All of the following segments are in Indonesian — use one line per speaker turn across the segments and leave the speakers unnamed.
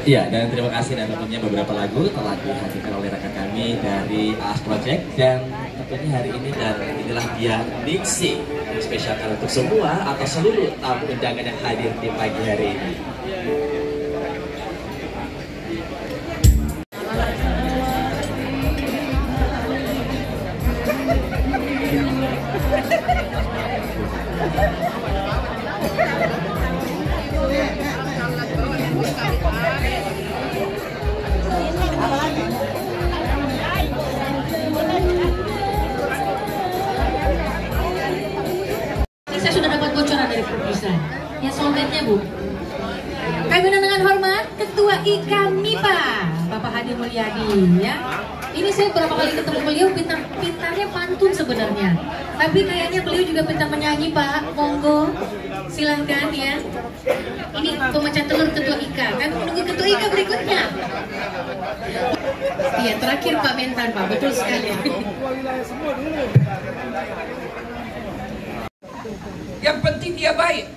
Iya, dan terima kasih dan tentunya beberapa lagu telah dihasilkan oleh rekan kami dari AS Project, dan tentunya hari ini dan inilah dia Diksi yang spesial untuk semua atau seluruh tamu undangan yang hadir di pagi hari ini.
Saya sudah dapat bocoran dari produser. Ya soulmate-nya Bu. Kami undang dengan hormat Ketua IKA MIPA, Bapak Hadi Mulyadi ya. Ini saya beberapa kali ketemu beliau, pintarnya pantun sebenarnya. Tapi kayaknya beliau juga pintar menyanyi Pak. Monggo, silahkan ya. Ini pemecah telur Ketua IKA. Kami menunggu Ketua IKA berikutnya. Iya, terakhir Pak Mentan Pak, betul sekali.
Yang penting dia baik.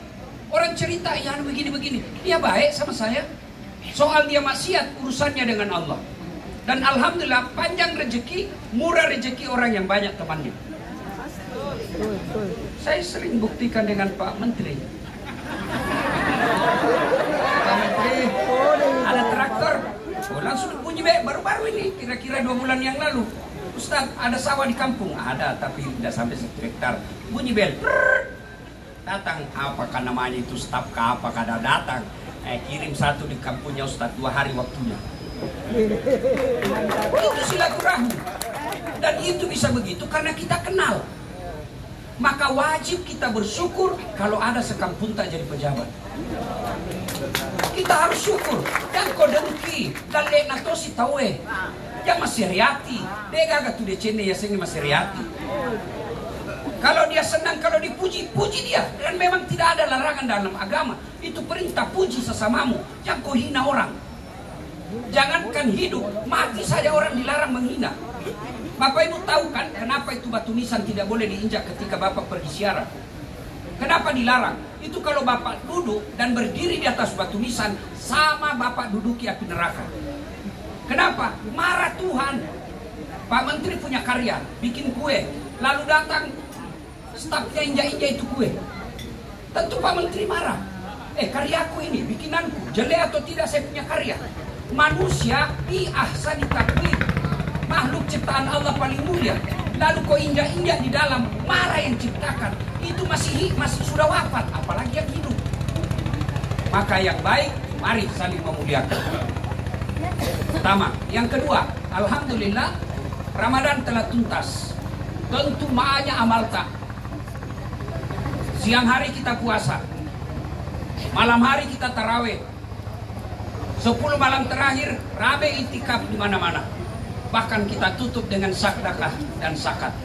Orang cerita, ya begini-begini, dia baik sama saya. Soal dia maksiat, urusannya dengan Allah. Dan alhamdulillah panjang rezeki, murah rezeki orang yang banyak temannya. Saya sering buktikan dengan Pak Menteri. Pak Menteri, ada traktor, oh, langsung bunyi baru-baru ini, kira-kira 2 bulan yang lalu. Ustaz, ada sawah di kampung? Ada, tapi tidak sampai 1 hektar. Bunyi bel. Datang, apakah namanya itu staf kah, apakah ada datang, kirim 1 di kampungnya Ustaz, 2 hari waktunya. Itu silaturahmi. Dan itu bisa begitu karena kita kenal. Maka wajib kita bersyukur kalau ada sekampung tak jadi pejabat. Kita harus syukur. Dan kau dengki dan lek natosi tawe. Yang masih riati, dia gak tuh decene ya sini masih riati. Kalau dia senang, kalau dipuji, puji dia. Dan memang tidak ada larangan dalam agama. Itu perintah, puji sesamamu. Jangan kau hina orang. Jangankan hidup, mati saja orang dilarang menghina. Bapak Ibu tahu kan kenapa itu batu nisan tidak boleh diinjak ketika Bapak pergi siaran? Kenapa dilarang? Itu kalau Bapak duduk dan berdiri di atas batu nisan, sama Bapak duduki api neraka. Kenapa? Marah Tuhan. Pak Menteri punya karya, bikin kue. Lalu datang stafnya injak-injak itu kue. Tentu Pak Menteri marah. Karyaku ini, bikinanku, jelek atau tidak saya punya karya. Manusia bi ahsani taqwim, makhluk ciptaan Allah paling mulia. Lalu kau injak-injak di dalam, marah yang ciptakan. Itu masih sudah wafat, apalagi yang hidup. Maka yang baik, mari saling memuliakan. Pertama, yang kedua, alhamdulillah Ramadan telah tuntas. Tentu makanya amal tak. Siang hari kita puasa, malam hari kita tarawih. 10 malam terakhir rame itikaf di mana-mana. Bahkan kita tutup dengan sakdakah dan zakat.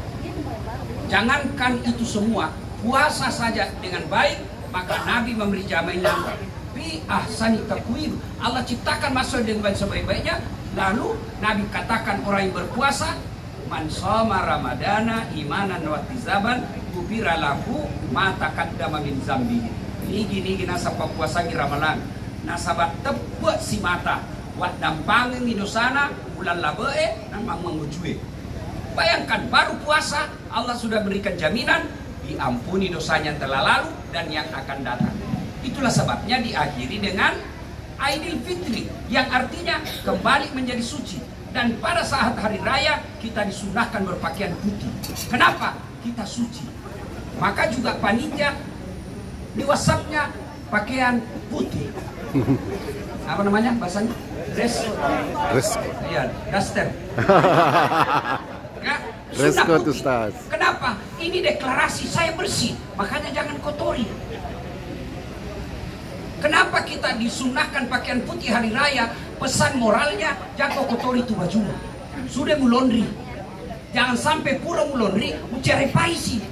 Jangankan itu semua, puasa saja dengan baik, maka Nabi memberi jaminan bi ahsani taqwim. Allah ciptakan manusia dengan sebaik-baiknya. Lalu Nabi katakan orang yang berpuasa, man shoma ramadana imanan wa ihtisaban gufira lahu ma taqaddama min zambi. Nigi nasabah puasa di Ramadan. Nasabah tebak si mata. Wat dampangin di dosana bulan labe namang mengujue. Bayangkan baru puasa Allah sudah berikan jaminan diampuni dosanya yang telah lalu dan yang akan datang. Itulah sebabnya diakhiri dengan Aidil Fitri yang artinya kembali menjadi suci. Dan pada saat hari raya kita disunahkan berpakaian putih. Kenapa? Kita suci. Maka juga panitia di WhatsApp-nya pakaian putih. Apa namanya bahasanya? Dress. Iya, daster. Ya,
dress code Ustaz.
Kenapa? Ini deklarasi saya bersih, makanya jangan kotori. Kenapa kita disunahkan pakaian putih hari raya? Pesan moralnya, jangan kotori itu baju. Sudah mulondri. Jangan sampai pura mulondri, mencari paisi.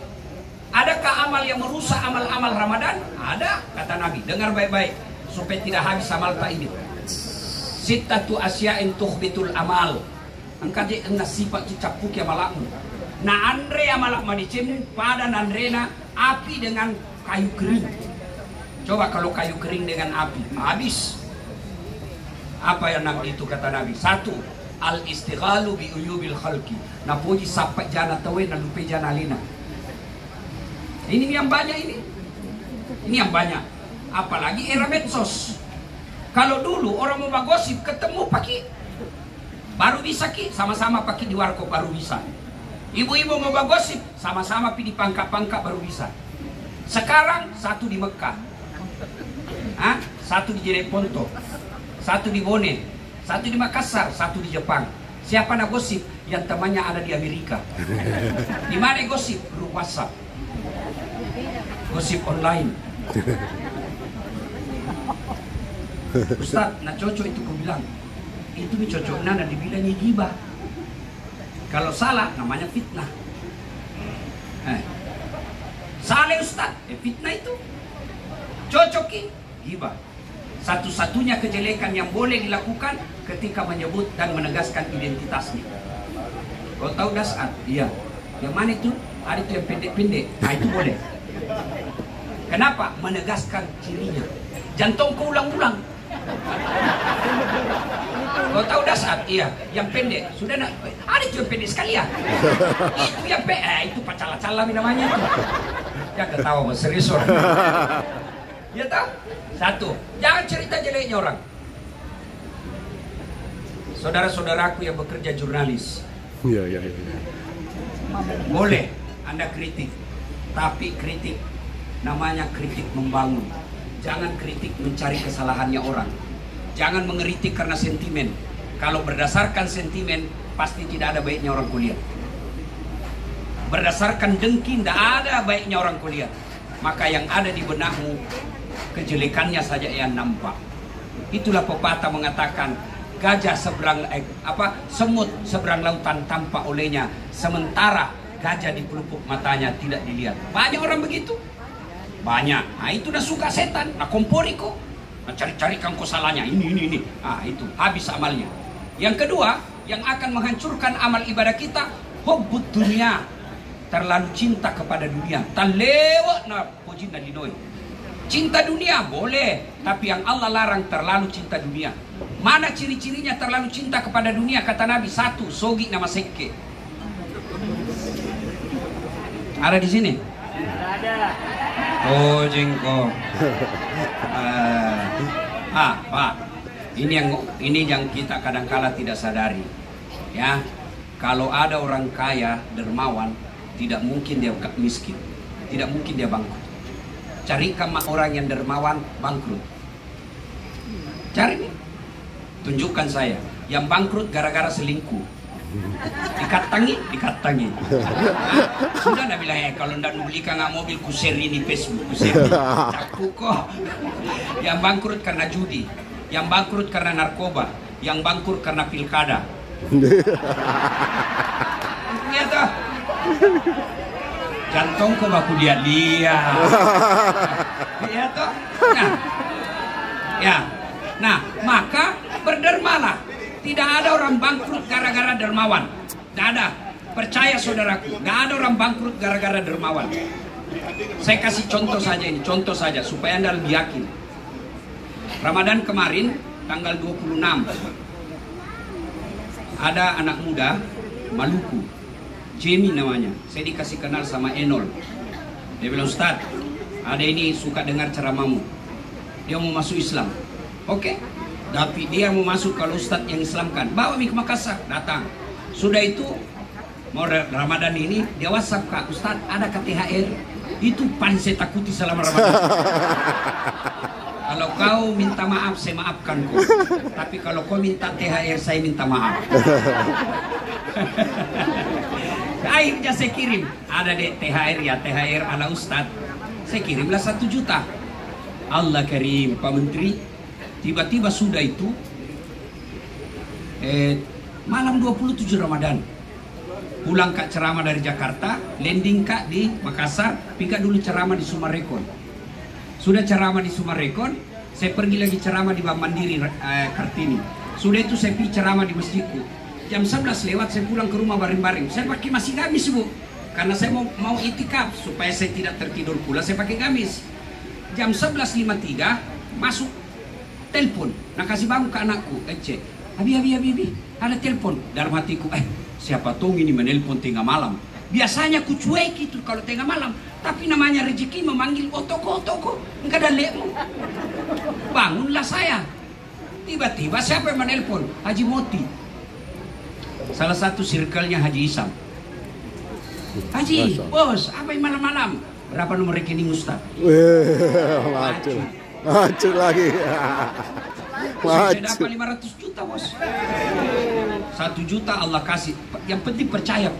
Adakah amal yang merusak amal-amal Ramadan? Ada, kata Nabi. Dengar baik-baik supaya tidak habis amal tak ini. Sittatu asya'in tuhbitul amal. Angkat je sifat cicapuk ya malakmu. Na andre amalak madicin pada nandrena Api dengan kayu kering. Coba kalau kayu kering dengan api, habis. Apa yang Nabi itu kata Nabi? Satu, al-istighalu bi uyubil khalqi. Napuji sapat jana tawe na lupe jana lina. Ini yang banyak ini. Ini yang banyak. Apalagi era medsos. Kalau dulu orang mau gosip ketemu pagi baru bisa ki, sama-sama pakai di warkop baru bisa. Ibu-ibu mau gosip sama-sama pi di pangkak-pangkak baru bisa. Sekarang satu di Mekah, satu di Jeneponto, satu di Bone, satu di Makassar, satu di Jepang. Siapa nak gosip? Yang temannya ada di Amerika. Di mana gosip? Grup WhatsApp, gosip online. Ustaz, nah cocok itu ku bilang. Itu cocoknya nah dibilangnya gibah. Kalau salah namanya fitnah. Salah Ustaz, fitnah itu. Cocokin gibah. Satu-satunya kejelekan yang boleh dilakukan ketika menyebut dan menegaskan identitasnya. Kau tahu Dasat? Iya. Yang mana itu? Ada itu yang pendek-pendek. Nah itu boleh. Kenapa? Menegaskan cirinya. Jantung kau ulang-ulang. Kau tahu Dasat? Iya. Yang pendek. Sudah nak. Ada itu yang pendek sekali ya. Itu yang pendek. Itu pacala-cala namanya. Ya ketawa serius orang. Ya tahu? Satu. Jangan cerita jeleknya orang. Saudara-saudaraku yang bekerja jurnalis.
Iya.
Boleh Anda kritik, tapi kritik namanya kritik membangun. Jangan kritik mencari kesalahannya orang. Jangan mengeritik karena sentimen. Kalau berdasarkan sentimen, pasti tidak ada baiknya orang kuliah. Berdasarkan dengki, tidak ada baiknya orang kuliah. Maka yang ada di benakmu, kejelekannya saja yang nampak. Itulah pepatah mengatakan, gajah seberang semut seberang lautan tampak olehnya, sementara gajah di pelupuk matanya tidak dilihat. Banyak orang begitu. Banyak. Nah itu dah suka setan. Nah kompori kok. Nah, cari-cari kangko salahnya. Ini. Ah itu habis amalnya. Yang kedua, yang akan menghancurkan amal ibadah kita, hubbud dunia. Terlalu cinta kepada dunia. Talewat na puji na dinoi. Cinta dunia boleh, tapi yang Allah larang terlalu cinta dunia. Mana ciri-cirinya terlalu cinta kepada dunia? Kata Nabi, satu, sogi nama sekke. Ada di sini? Ada. Oh jengkol. Pak, ini yang kita kadang-kala tidak sadari. Ya, kalau ada orang kaya dermawan, tidak mungkin dia miskin, tidak mungkin dia bangkrut. Carikan orang yang dermawan bangkrut. Cari, tunjukkan saya yang bangkrut gara-gara selingkuh. Dikatangi. Sudah nak bilang kalau ndak belikan nggak mobil ku share ini Facebook, ku share. Cakup kok. Yang bangkrut karena judi, yang bangkrut karena narkoba, yang bangkrut karena pilkada. Lihat tuh. Jantongku baku lihat. Lihat tuh. Nah, maka berdermalah. Tidak ada orang bangkrut gara-gara dermawan. Tidak ada. Percaya saudaraku, tidak ada orang bangkrut gara-gara dermawan. Saya kasih contoh saja ini, contoh saja supaya Anda lebih yakin. Ramadan kemarin tanggal 26 ada anak muda Maluku, Jamie namanya. Saya dikasih kenal sama Enol. Dia bilang, Ustaz, ada ini suka dengar ceramahmu. Dia mau masuk Islam. Oke. Tapi dia mau masuk kalau Ustadz yang Islamkan. Bawa mi ke Makassar, datang. Sudah itu mau Ramadan ini dia WhatsApp, Kak Ustadz ada THR. Itu paling saya takuti selama Ramadan. Kalau kau minta maaf saya maafkan kau. Tapi kalau kau minta THR saya minta maaf. Akhirnya saya kirim, ada deh THR ya, THR ala Ustadz. Saya kirimlah 1 juta. Allah karim, Pak Menteri. Tiba-tiba sudah itu malam 27 Ramadan pulang Kak ceramah dari Jakarta, landing Kak di Makassar, pindah dulu ceramah di Sumarekon. Sudah ceramah di Sumarekon, saya pergi lagi ceramah di Bank Mandiri Kartini. Sudah itu saya pergi ceramah di masjidku. Jam 11 lewat saya pulang ke rumah baring-baring. Saya pakai masih gamis Bu. Karena saya mau itikaf supaya saya tidak tertidur pula, saya pakai gamis. Jam 11.53 masuk telepon. Nah kasih bangun ke anakku, cek. Abi, ada telepon. Dalam hatiku, siapa tong ini menelpon tengah malam. Biasanya ku cuek itu kalau tengah malam. Tapi namanya rezeki memanggil, toko, enggak ada lekmu. Bangunlah saya. Tiba-tiba siapa yang menelpon? Haji Moti. Salah satu circle-nya Haji Isam. Haji, bos, apa yang malam-malam? Berapa nomor rekening Ustaz?
Macet lagi.
Saya dapat 500 juta, bos. 1 juta Allah kasih. Yang penting percaya.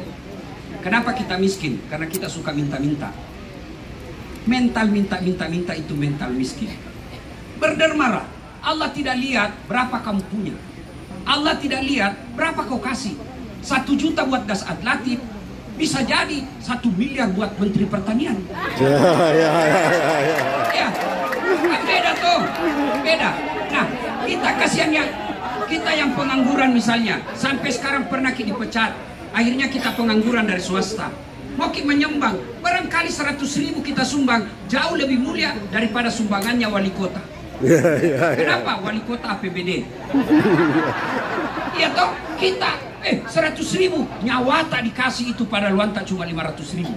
Kenapa kita miskin? Karena kita suka minta-minta. Mental minta itu mental miskin. Berdermalah. Allah tidak lihat berapa kamu punya. Allah tidak lihat berapa kau kasih. 1 juta buat gas atletik bisa jadi 1 miliar buat Menteri Pertanian. Ya, beda tuh, beda. Nah, kita kasihan kita yang pengangguran misalnya, sampai sekarang pernah kita dipecat. Akhirnya kita pengangguran dari swasta. Mau kita menyumbang, barangkali 100.000 kita sumbang, jauh lebih mulia daripada sumbangannya wali kota. Kenapa? Wali kota APBD. Iya toh, kita 100.000 nyawa tak dikasih itu pada luanta cuma 500.000.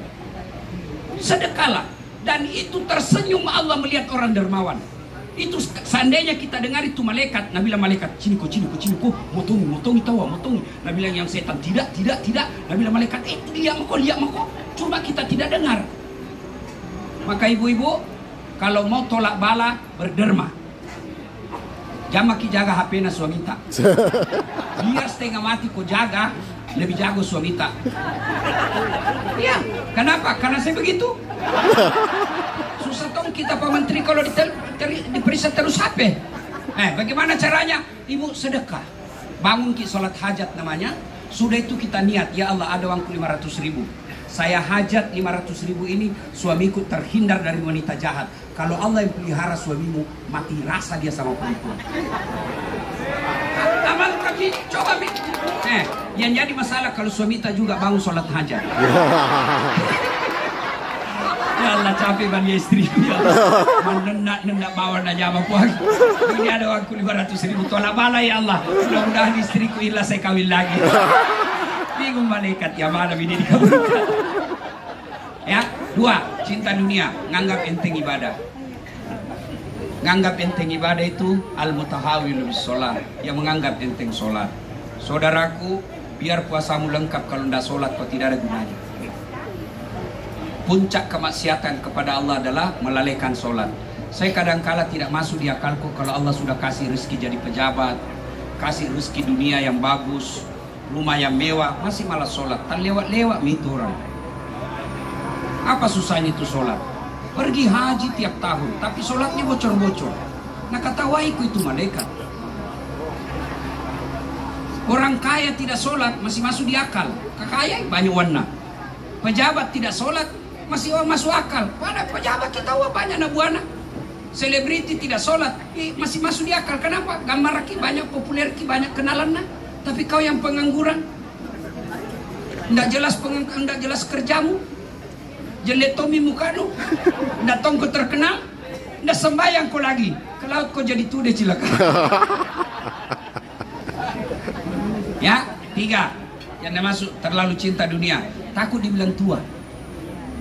Sedekahlah. Dan itu tersenyum Allah melihat orang dermawan. Itu seandainya kita dengar itu malaikat, Nabi bilang malaikat, sini kok, motongi tahu, motongi. Nabi bilang yang setan, tidak. Nabi bilang malaikat, itu lihat kok. Cuma kita tidak dengar. Maka ibu-ibu, kalau mau tolak bala, berderma. Jangan jaga HP-nya suami tak. Biar setengah mati kau jaga, lebih jago suami tak. Iya, kenapa? Karena saya begitu. Susah tong kita Pak Menteri kalau diperiksa terus HP. Bagaimana caranya? Ibu sedekah. Bangun sholat hajat namanya. Sudah itu kita niat, ya Allah ada uangku 500.000. Saya hajat 500.000 ini, suamiku terhindar dari wanita jahat. Kalau Allah yang pelihara suamimu, mati rasa dia sama perempuan. Amal kaki, coba mi. Yang jadi masalah kalau suami tak juga bangun sholat hajat. Ya Allah capek bagi istriku ya. Menendak bawa aja apa puang. Ini ada uangku 500.000 tolak bala ya Allah. Mudah-mudahan istriku ilah saya kawin lagi. Bingung malaikat ya mana ini dikabulkan. Ya, 2, cinta dunia, nganggap enteng ibadah. Nganggap enteng ibadah itu al-mutahawil bis sholat, yang menganggap enteng sholat. Saudaraku, biar puasamu lengkap kalau tidak sholat kau tidak ada gunanya. Puncak kemaksiatan kepada Allah adalah melalaikan sholat. Saya kadang-kala tidak masuk di akalku kalau Allah sudah kasih rezeki jadi pejabat, kasih rezeki dunia yang bagus, rumah yang mewah, masih malas sholat. Tak lewat-lewat itu orang. Apa susahnya itu sholat? Pergi haji tiap tahun, tapi sholatnya bocor-bocor. Nah kata waiku itu malaikat. Orang kaya tidak sholat masih masuk di akal. Kekayaan banyak warna. Pejabat tidak sholat masih masuk akal. Pada pejabat kita banyak nabuana. Selebriti tidak sholat masih masuk di akal. Kenapa? Gambar ki banyak, populer ki banyak kenalan nah. Tapi kau yang pengangguran, tidak jelas kerjamu. Jeletomi mukanu, datang kau terkenal, ndak sembayang kau lagi, ke laut kau jadi tude cilaka. Ya, 3, yang masuk terlalu cinta dunia, takut dibilang tua.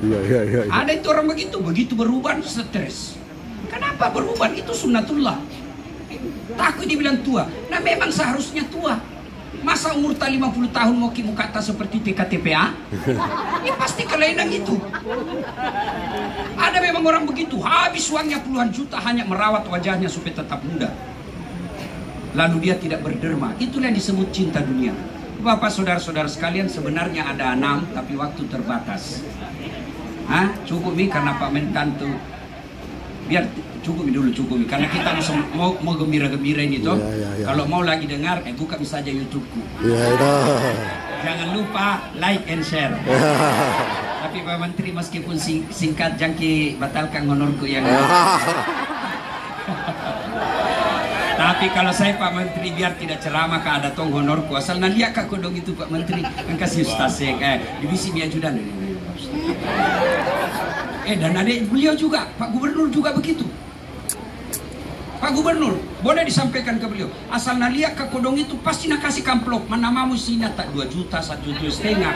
Iya.
Ada itu orang begitu berubah stres. Kenapa berubah? Itu sunnatullah. Takut dibilang tua. Nah memang seharusnya tua. Masa umur 50 tahun mau kata seperti TKTPA? Ya pasti kelainan itu. Ada memang orang begitu, habis uangnya puluhan juta hanya merawat wajahnya supaya tetap muda. Lalu dia tidak berderma. Itulah yang disebut cinta dunia. Bapak saudara-saudara sekalian, sebenarnya ada 6 tapi waktu terbatas. Cukup nih karena Pak Mentan tuh. Biar cukup karena kita mau gembira-gembira ini toh. Ya. Kalau mau lagi dengar, buka saja YouTubeku. Jangan lupa like and share. Tapi Pak Menteri meskipun singkat jangki batalkan honorku yang. Tapi kalau saya Pak Menteri biar tidak ceramah ke ada tong honorku asal nalia kak kodong itu Pak Menteri kan kasih ustaz divisi biajudan. Dan adik beliau juga, Pak Gubernur juga begitu. Pak Gubernur, boleh disampaikan ke beliau, asal nalia ke kodong itu pasti nak kasih amplop, manamamu sini tak 2 juta, 1,5 juta.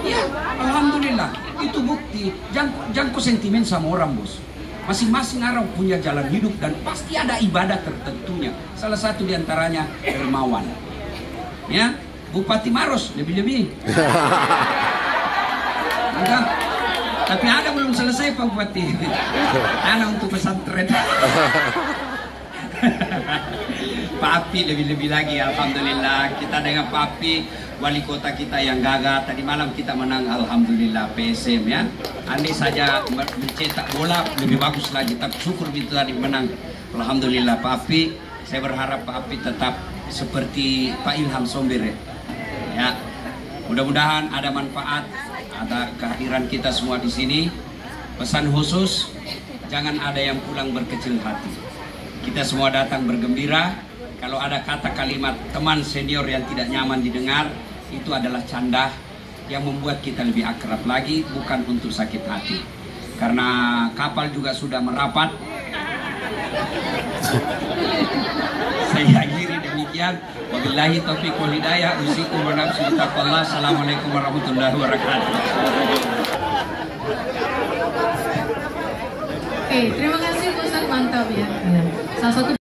Ya, alhamdulillah, itu bukti. Jangan kau sentimen sama orang, bos. Masing-masing orang punya jalan hidup dan pasti ada ibadah tertentunya. Salah satu diantaranya dermawan. Ya, Bupati Maros lebih-lebih. Enggak. Tapi ada belum selesai Pak Bupati. Anak untuk pesantren. Pak Api lebih-lebih lagi, alhamdulillah. Kita dengan Pak Api, wali kota kita yang gagah. Tadi malam kita menang, alhamdulillah, PSM ya. Andai saja mencetak bola lebih bagus lagi, tapi syukur itu tadi menang. Alhamdulillah Pak Api. Saya berharap Pak Api tetap seperti Pak Ilham Somber ya. Mudah-mudahan ada manfaat, ada kehadiran kita semua di sini. Pesan khusus, jangan ada yang pulang berkecil hati. Kita semua datang bergembira. Kalau ada kata kalimat teman senior yang tidak nyaman didengar, itu adalah canda yang membuat kita lebih akrab lagi, bukan untuk sakit hati. Karena kapal juga sudah merapat. Saya akhiri demikian. Wabillahi taufiq wal hidayah. Usikum wa nafsi bitaqwallah. Assalamualaikum warahmatullahi wabarakatuh.
Oke, terima kasih Ustaz, mantap ya. Salah satu